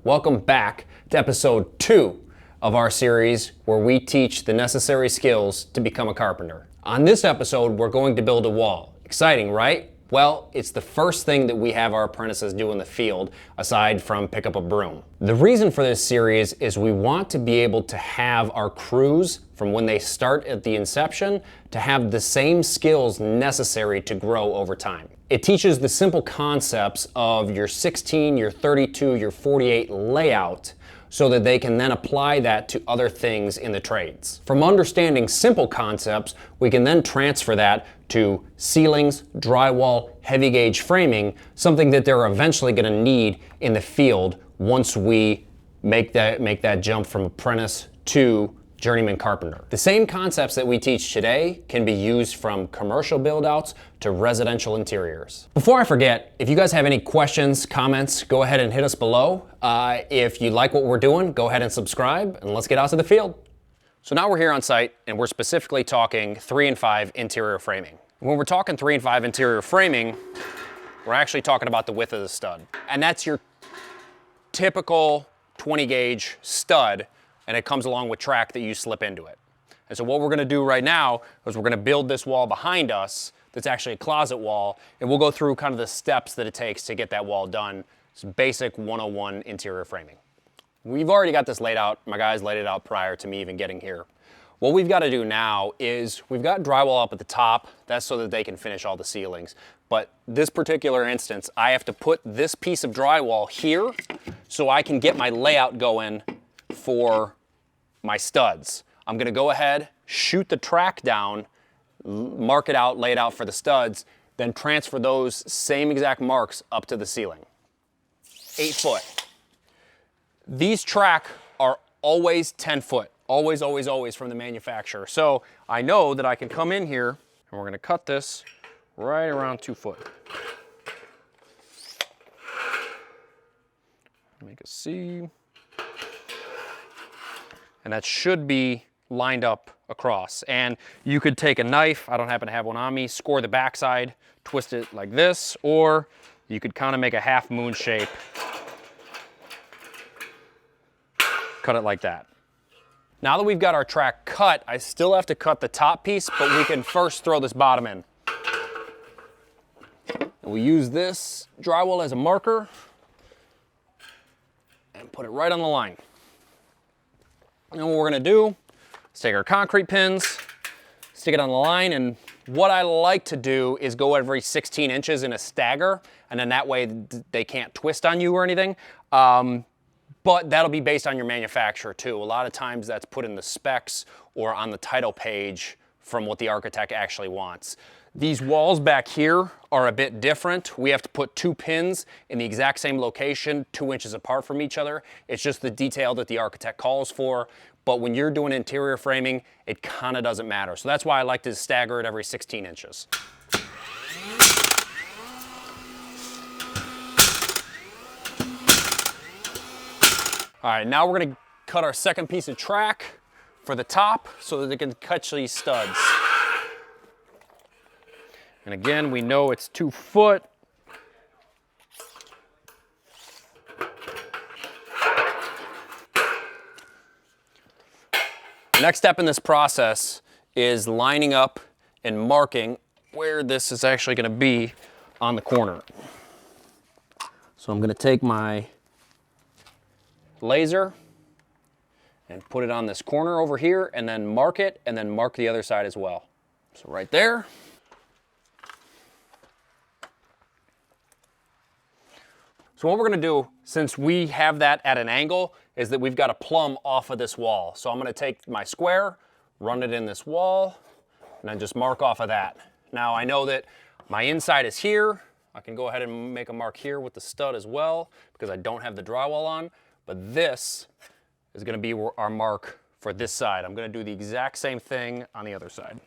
Welcome back to episode 2 of our series where we teach the necessary skills to become a carpenter. On this episode, we're going to build a wall. Exciting, right? Well, it's the first thing that we have our apprentices do in the field, aside from pick up a broom. The reason for this series is we want to be able to have our crews, from when they start at the inception, to have the same skills necessary to grow over time. It teaches the simple concepts of your 16, your 32, your 48 layout, so that they can then apply that to other things in the trades. From understanding simple concepts, we can then transfer that to ceilings, drywall, heavy gauge framing, something that they're eventually going to need in the field once we make that jump from apprentice to journeyman carpenter. The same concepts that we teach today can be used from commercial build-outs to residential interiors. Before I forget, if you guys have any questions, comments, go ahead and hit us below. If you like what we're doing, go ahead and subscribe, and let's get out to the field. So now we're here on site, and we're specifically talking 3 and 5 interior framing. When we're talking 3 and 5 interior framing, we're actually talking about the width of the stud. And that's your typical 20 gauge stud, and it comes along with track that you slip into it. And so what we're gonna do right now is we're gonna build this wall behind us that's actually a closet wall, and we'll go through kind of the steps that it takes to get that wall done. It's basic 101 interior framing. We've already got this laid out. My guys laid it out prior to me even getting here. What we've got to do now is we've got drywall up at the top. That's so that they can finish all the ceilings. But this particular instance, I have to put this piece of drywall here so I can get my layout going for my studs. I'm gonna go ahead, shoot the track down, mark it out, lay it out for the studs, then transfer those same exact marks up to the ceiling. 8 foot. These track are always 10 foot. Always, always, always from the manufacturer. So I know that I can come in here and we're gonna cut this right around 2 foot. Make a C. And that should be lined up across. And you could take a knife, I don't happen to have one on me, score the backside, twist it like this, or you could kind of make a half moon shape, cut it like that. Now that we've got our track cut, I still have to cut the top piece, but we can first throw this bottom in. And we use this drywall as a marker and put it right on the line. And what we're gonna do is take our concrete pins, stick it on the line, and what I like to do is go every 16 inches in a stagger, and then that way they can't twist on you or anything. But that'll be based on your manufacturer too. A lot of times that's put in the specs or on the title page from what the architect actually wants. These walls back here are a bit different. We have to put 2 pins in the exact same location, 2 inches apart from each other. It's just the detail that the architect calls for. But when you're doing interior framing, it kind of doesn't matter. So that's why I like to stagger it every 16 inches. All right, now we're gonna cut our second piece of track for the top so that it can catch these studs. And again, we know it's 2 foot. The next step in this process is lining up and marking where this is actually going to be on the corner. So I'm going to take my laser and put it on this corner over here and then mark it and then mark the other side as well. So right there. So what we're gonna do, since we have that at an angle, is that we've got to plumb off of this wall. So I'm gonna take my square, run it in this wall, and then just mark off of that. Now I know that my inside is here. I can go ahead and make a mark here with the stud as well, because I don't have the drywall on, but this is gonna be our mark for this side. I'm gonna do the exact same thing on the other side.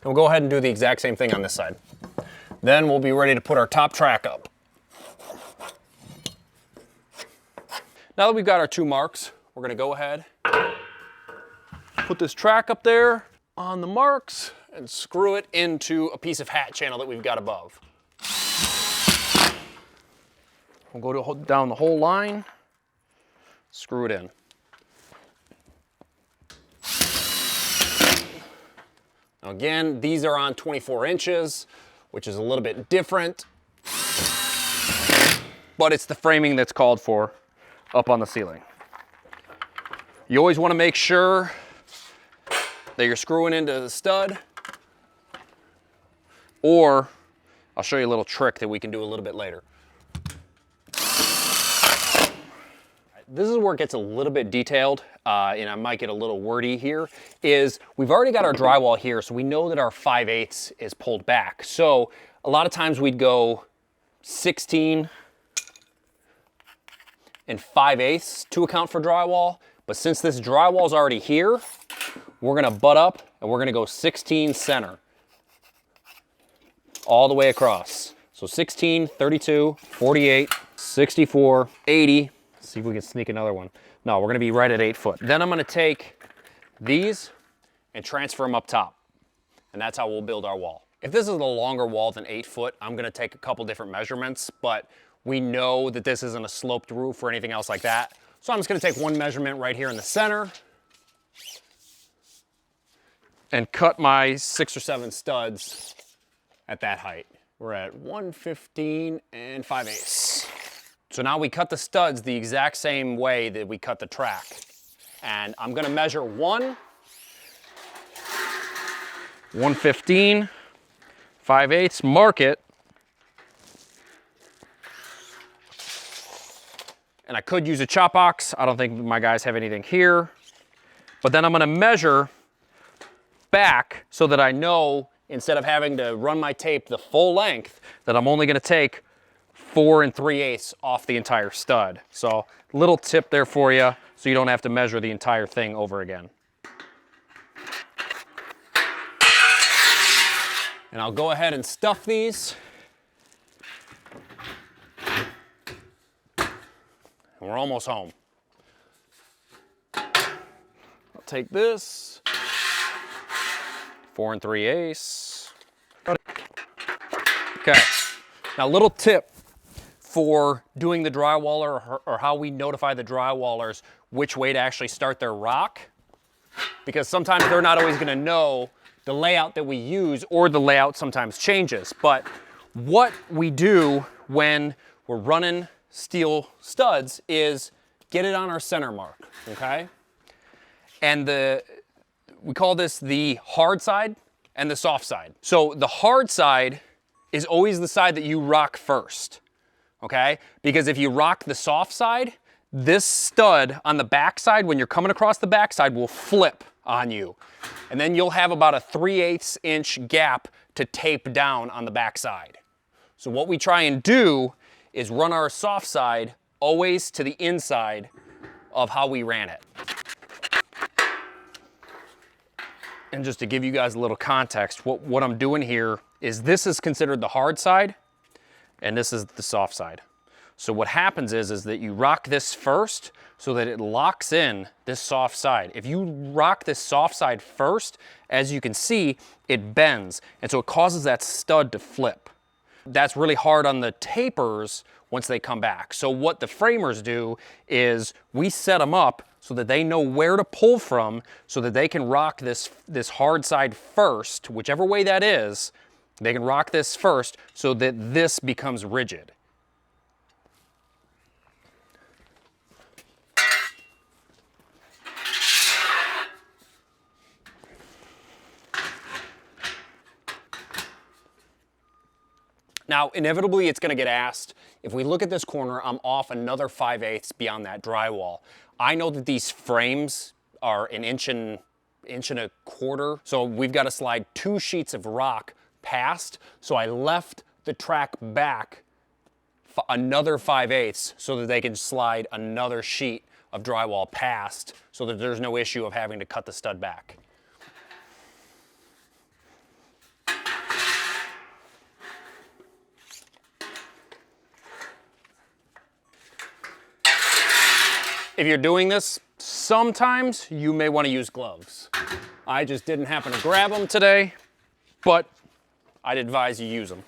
And we'll go ahead and do the exact same thing on this side. Then we'll be ready to put our top track up. Now that we've got our 2 marks, we're gonna go ahead, put this track up there, on the marks and screw it into a piece of hat channel that we've got above. We'll go down the whole line, screw it in. Now again, these are on 24 inches, which is a little bit different, but it's the framing that's called for up on the ceiling. You always want to make sure that you're screwing into the stud, or I'll show you a little trick that we can do a little bit later. This is where it gets a little bit detailed, and I might get a little wordy here, is we've already got our drywall here, so we know that our 5/8 is pulled back. So a lot of times we'd go 16 and 5/8 to account for drywall, but since this drywall is already here, we're gonna butt up and we're gonna go 16 center all the way across. So 16, 32, 48, 64, 80. See if we can sneak another one. No, we're gonna be right at 8 foot. Then I'm gonna take these and transfer them up top. And that's how we'll build our wall. If this is a longer wall than 8 foot, I'm gonna take a couple different measurements, but we know that this isn't a sloped roof or anything else like that. So I'm just gonna take one measurement right here in the center and cut my 6 or 7 studs at that height. We're at 115 and 5/8. So now we cut the studs the exact same way that we cut the track. And I'm gonna measure 115, 5/8, mark it. And I could use a chop box. I don't think my guys have anything here. But then I'm gonna measure back so that I know, instead of having to run my tape the full length, that I'm only gonna take 4 3/8 off the entire stud. So little tip there for you, so you don't have to measure the entire thing over again. And I'll go ahead and stuff these. And we're almost home. I'll take this, 4 3/8. Okay, now little tip for doing the drywaller, or how we notify the drywallers which way to actually start their rock, because sometimes they're not always gonna know the layout that we use, or the layout sometimes changes. But what we do when we're running steel studs is get it on our center mark, okay? And we call this the hard side and the soft side. So the hard side is always the side that you rock first, okay? Because if you rock the soft side, this stud on the back side, when you're coming across the back side, will flip on you. And then you'll have about a 3/8 inch gap to tape down on the back side. So what we try and do is run our soft side always to the inside of how we ran it. And just to give you guys a little context, what I'm doing here is this is considered the hard side, and this is the soft side. So what happens is that you rock this first so that it locks in this soft side. If you rock this soft side first, as you can see, it bends. And so it causes that stud to flip. That's really hard on the tapers once they come back. So what the framers do is we set them up so that they know where to pull from, so that they can rock this hard side first, whichever way that is. They can rock this first so that this becomes rigid. Now, inevitably, it's gonna get asked, if we look at this corner, I'm off another 5/8 beyond that drywall. I know that these frames are an inch and a quarter, so we've got to slide 2 sheets of rock past, so I left the track back another 5/8 so that they can slide another sheet of drywall past, so that there's no issue of having to cut the stud back. If you're doing this, sometimes you may want to use gloves. I just didn't happen to grab them today, but I'd advise you use them.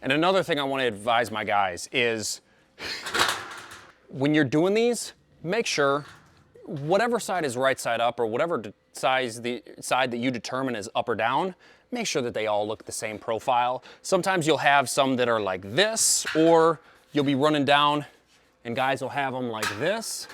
And another thing I want to advise my guys is when you're doing these, make sure whatever side is right side up or whatever the side that you determine is up or down, make sure that they all look the same profile. Sometimes you'll have some that are like this, or you'll be running down and guys will have them like this.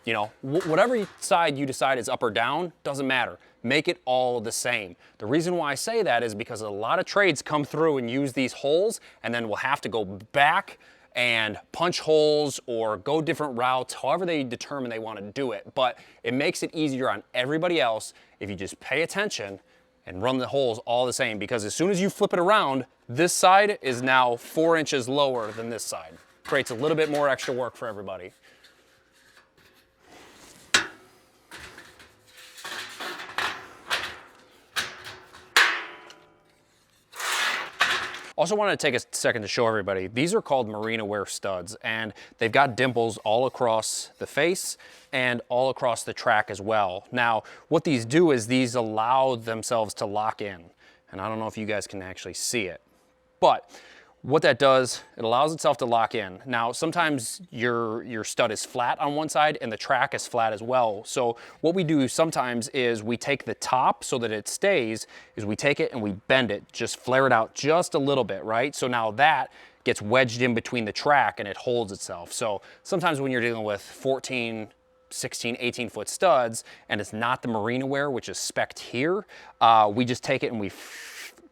You know, whatever side you decide is up or down, doesn't matter. Make it all the same. The reason why I say that is because a lot of trades come through and use these holes and then will have to go back and punch holes or go different routes, however they determine they want to do it. But it makes it easier on everybody else if you just pay attention and run the holes all the same, because as soon as you flip it around, this side is now 4 inches lower than this side. Creates a little bit more extra work for everybody. Also wanted to take a second to show everybody, these are called Marina Wear studs, and they've got dimples all across the face and all across the track as well. Now, what these do is these allow themselves to lock in, and I don't know if you guys can actually see it, but what that does, it allows itself to lock in. Now, sometimes your stud is flat on one side and the track is flat as well. So what we do sometimes is we take the top so that it stays, is we take it and we bend it, just flare it out just a little bit, right? So now that gets wedged in between the track and it holds itself. So sometimes when you're dealing with 14, 16, 18 foot studs and it's not the Marina Wear, which is spec'd here, we just take it and we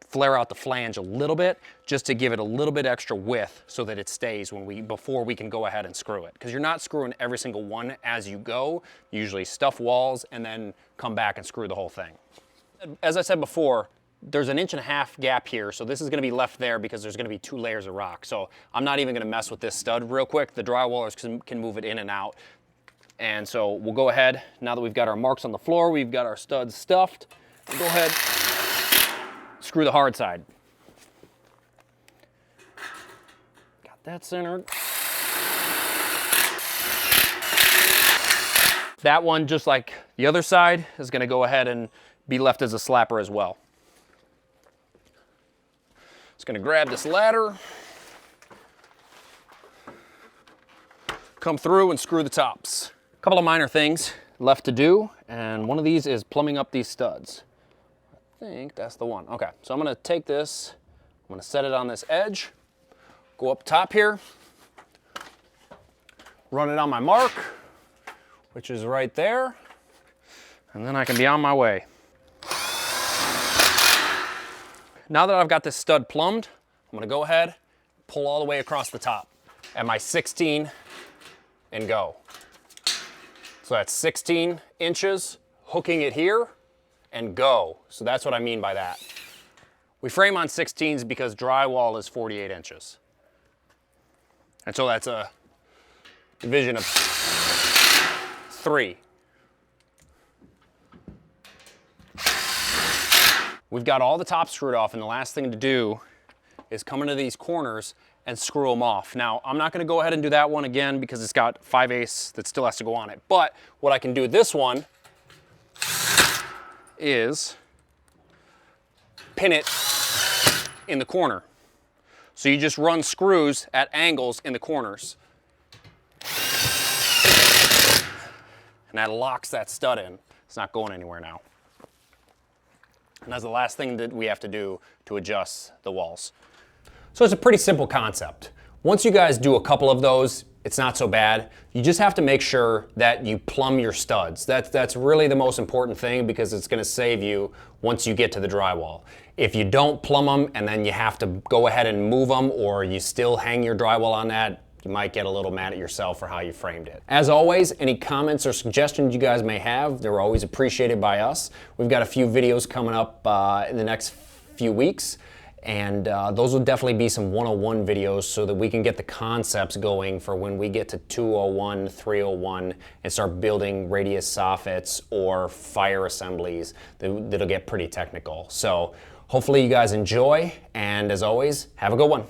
flare out the flange a little bit just to give it a little bit extra width so that it stays before we can go ahead and screw it. Because you're not screwing every single one as you go. You usually stuff walls and then come back and screw the whole thing. As I said before, there's an 1.5 inch gap here, so this is gonna be left there because there's gonna be 2 layers of rock. So I'm not even gonna mess with this stud real quick. The drywallers can move it in and out. And so we'll go ahead, now that we've got our marks on the floor, we've got our studs stuffed, we'll go ahead, screw the hard side. Got that centered. That one, just like the other side, is gonna go ahead and be left as a slapper as well. Just gonna grab this ladder, come through and screw the tops. A couple of minor things left to do, and one of these is plumbing up these studs. I think that's the one. Okay, so I'm gonna take this, I'm gonna set it on this edge, go up top here, run it on my mark, which is right there, and then I can be on my way. Now that I've got this stud plumbed, I'm gonna go ahead, pull all the way across the top at my 16 and go. So that's 16 inches, hooking it here, and go. So that's what I mean by that. We frame on 16s because drywall is 48 inches. And so that's a division of 3. We've got all the tops screwed off, and the last thing to do is come into these corners and screw them off. Now, I'm not gonna go ahead and do that one again because it's got 5/8 that still has to go on it. But what I can do this one is pin it in the corner. So you just run screws at angles in the corners. And that locks that stud in. It's not going anywhere now. And that's the last thing that we have to do to adjust the walls. So it's a pretty simple concept. Once you guys do a couple of those, it's not so bad. You just have to make sure that you plumb your studs. That's really the most important thing because it's gonna save you once you get to the drywall. If you don't plumb them and then you have to go ahead and move them, or you still hang your drywall on that, you might get a little mad at yourself for how you framed it. As always, any comments or suggestions you guys may have, they're always appreciated by us. We've got a few videos coming up in the next few weeks. And those will definitely be some 101 videos so that we can get the concepts going for when we get to 201, 301 and start building radius soffits or fire assemblies that'll get pretty technical. So Hopefully you guys enjoy, and as always, have a good one.